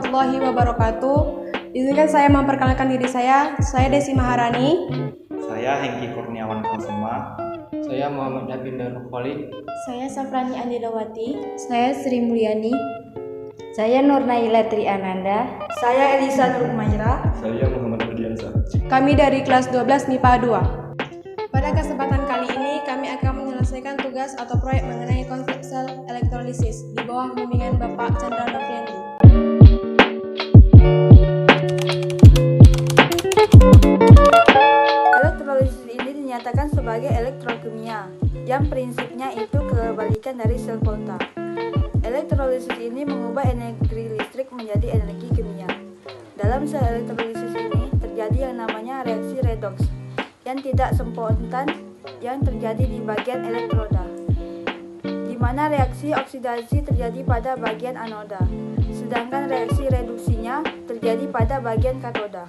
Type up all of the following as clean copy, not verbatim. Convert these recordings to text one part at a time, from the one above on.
warahmatullahi wabarakatuh. Izinkan saya memperkenalkan diri saya. Saya Desi Maharani. Saya Hengki Kurniawan Kusuma. Saya Muhammad Nabi Darul Khalid. Saya Safrani Andilawati. Saya Sri Mulyani. Saya Nur Naila Tri Ananda. Saya Elisa Nurmaira. Saya Muhammad Ardiansa. Kami dari kelas 12 MIPA 2. Pada kesempatan kali ini kami akan menyelesaikan tugas atau proyek mengenai konsep sel elektrolisis di bawah bimbingan Bapak Chandra Novianti. Elektrolisis ini dinyatakan sebagai elektrokimia, yang prinsipnya itu kebalikan dari sel Volta. Elektrolisis ini mengubah energi listrik menjadi energi kimia. Dalam sel elektrolisis ini terjadi yang namanya reaksi redox, yang tidak spontan yang terjadi di bagian elektroda, di mana reaksi oksidasi terjadi pada bagian anoda, sedangkan reaksi reduksinya terjadi pada bagian katoda.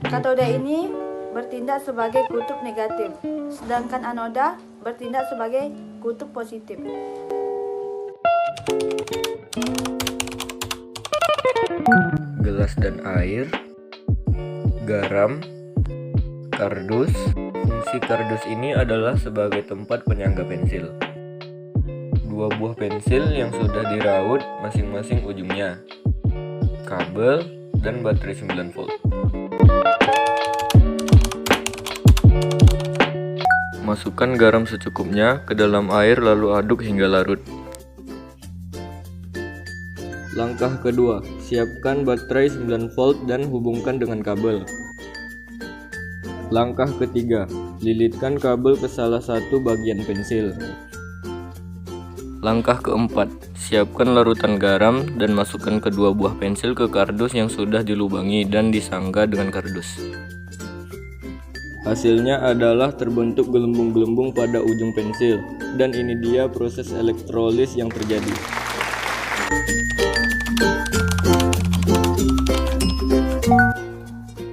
Katoda ini bertindak sebagai kutub negatif, sedangkan anoda bertindak sebagai kutub positif. Gelas dan air, garam, kardus. Fungsi kardus ini adalah sebagai tempat penyangga pensil. Dua buah pensil yang sudah diraut masing-masing ujungnya, kabel, dan baterai 9 volt. Masukkan garam secukupnya ke dalam air lalu aduk hingga larut. Langkah kedua, siapkan baterai 9 volt dan hubungkan dengan kabel. Langkah ketiga, lilitkan kabel ke salah satu bagian pensil. Langkah keempat, siapkan larutan garam dan masukkan kedua buah pensil ke kardus yang sudah dilubangi dan disangga dengan kardus. Hasilnya adalah terbentuk gelembung-gelembung pada ujung pensil, dan ini dia proses elektrolis yang terjadi.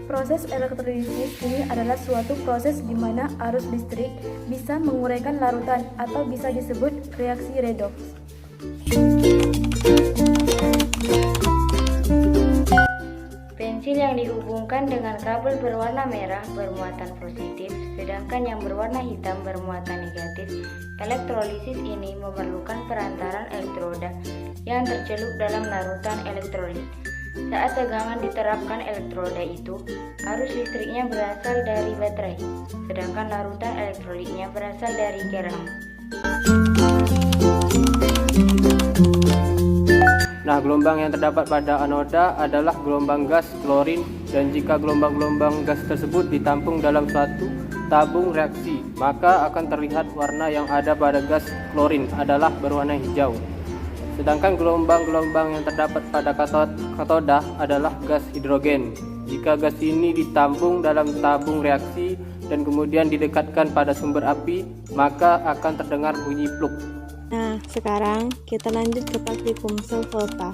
Proses elektrolisis ini adalah suatu proses di mana arus listrik bisa menguraikan larutan atau bisa disebut reaksi redox. Pensil yang dihubungkan dengan kabel berwarna merah bermuatan positif, sedangkan yang berwarna hitam bermuatan negatif. Elektrolisis ini memerlukan perantaran elektroda yang tercelup dalam larutan elektrolit. Saat tegangan diterapkan elektroda itu, arus listriknya berasal dari baterai, sedangkan larutan elektrolitnya berasal dari garam. Nah, gelombang yang terdapat pada anoda adalah gelombang gas klorin, dan jika gelombang-gelombang gas tersebut ditampung dalam suatu tabung reaksi, maka akan terlihat warna yang ada pada gas klorin adalah berwarna hijau. Sedangkan gelombang-gelombang yang terdapat pada katoda adalah gas hidrogen. Jika gas ini ditampung dalam tabung reaksi dan kemudian didekatkan pada sumber api, maka akan terdengar bunyi pluk. Nah, sekarang kita lanjut ke praktikum sel volta.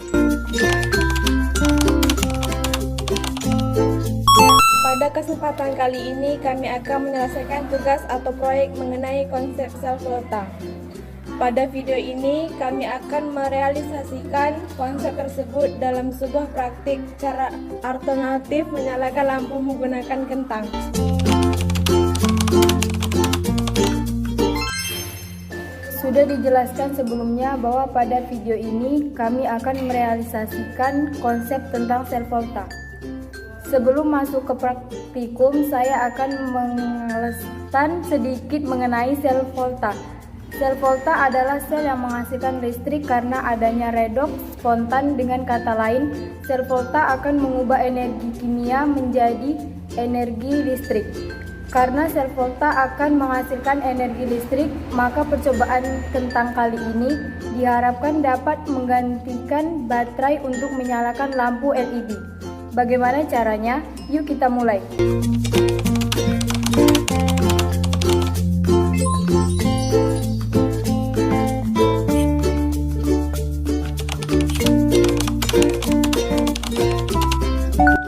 Pada kesempatan kali ini kami akan menyelesaikan tugas atau proyek mengenai konsep sel volta. Pada video ini kami akan merealisasikan konsep tersebut dalam sebuah praktik cara alternatif menyalakan lampu menggunakan kentang. Sudah dijelaskan sebelumnya bahwa pada video ini kami akan merealisasikan konsep tentang sel volta. Sebelum masuk ke praktikum, saya akan menjelaskan sedikit mengenai sel volta. Sel volta adalah sel yang menghasilkan listrik karena adanya redoks spontan. Dengan kata lain, sel volta akan mengubah energi kimia menjadi energi listrik. Karena sel volta akan menghasilkan energi listrik, maka percobaan kentang kali ini diharapkan dapat menggantikan baterai untuk menyalakan lampu LED. Bagaimana caranya? Yuk kita mulai.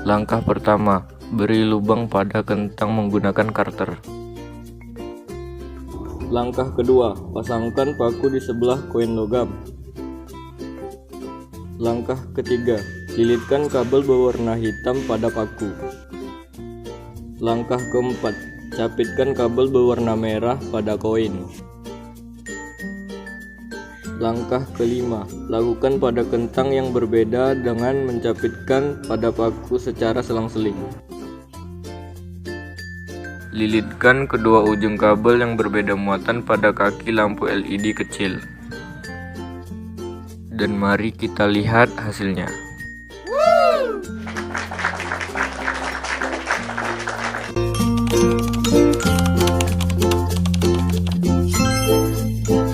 Langkah pertama, beri lubang pada kentang menggunakan karter. Langkah kedua, pasangkan paku di sebelah koin logam. Langkah ketiga, Lilitkan kabel berwarna hitam pada paku. Langkah keempat, capitkan kabel berwarna merah pada koin. Langkah kelima, lakukan pada kentang yang berbeda dengan mencapitkan pada paku secara selang-seling. Lilitkan kedua ujung kabel yang berbeda muatan pada kaki lampu LED kecil. Dan mari kita lihat hasilnya.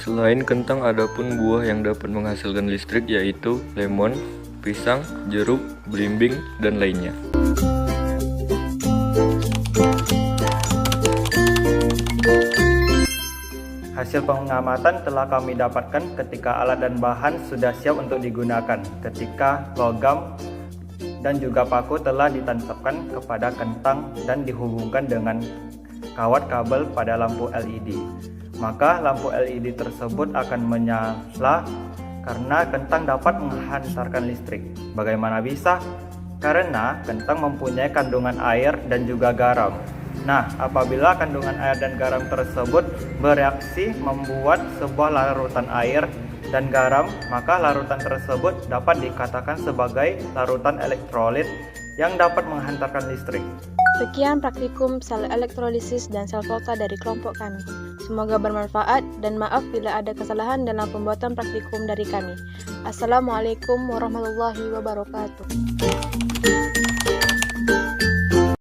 Selain kentang, ada pun buah yang dapat menghasilkan listrik, yaitu lemon, pisang, jeruk, belimbing, dan lainnya. Hasil pengamatan telah kami dapatkan ketika alat dan bahan sudah siap untuk digunakan, ketika logam dan juga paku telah ditancapkan kepada kentang dan dihubungkan dengan kawat kabel pada lampu LED. Maka lampu LED tersebut akan menyala karena kentang dapat menghantarkan listrik. Bagaimana bisa? Karena kentang mempunyai kandungan air dan juga garam. Nah, apabila kandungan air dan garam tersebut bereaksi membuat sebuah larutan air dan garam, maka larutan tersebut dapat dikatakan sebagai larutan elektrolit yang dapat menghantarkan listrik. Sekian praktikum sel elektrolisis dan sel volta dari kelompok kami. Semoga bermanfaat dan maaf bila ada kesalahan dalam pembuatan praktikum dari kami. Assalamualaikum warahmatullahi wabarakatuh.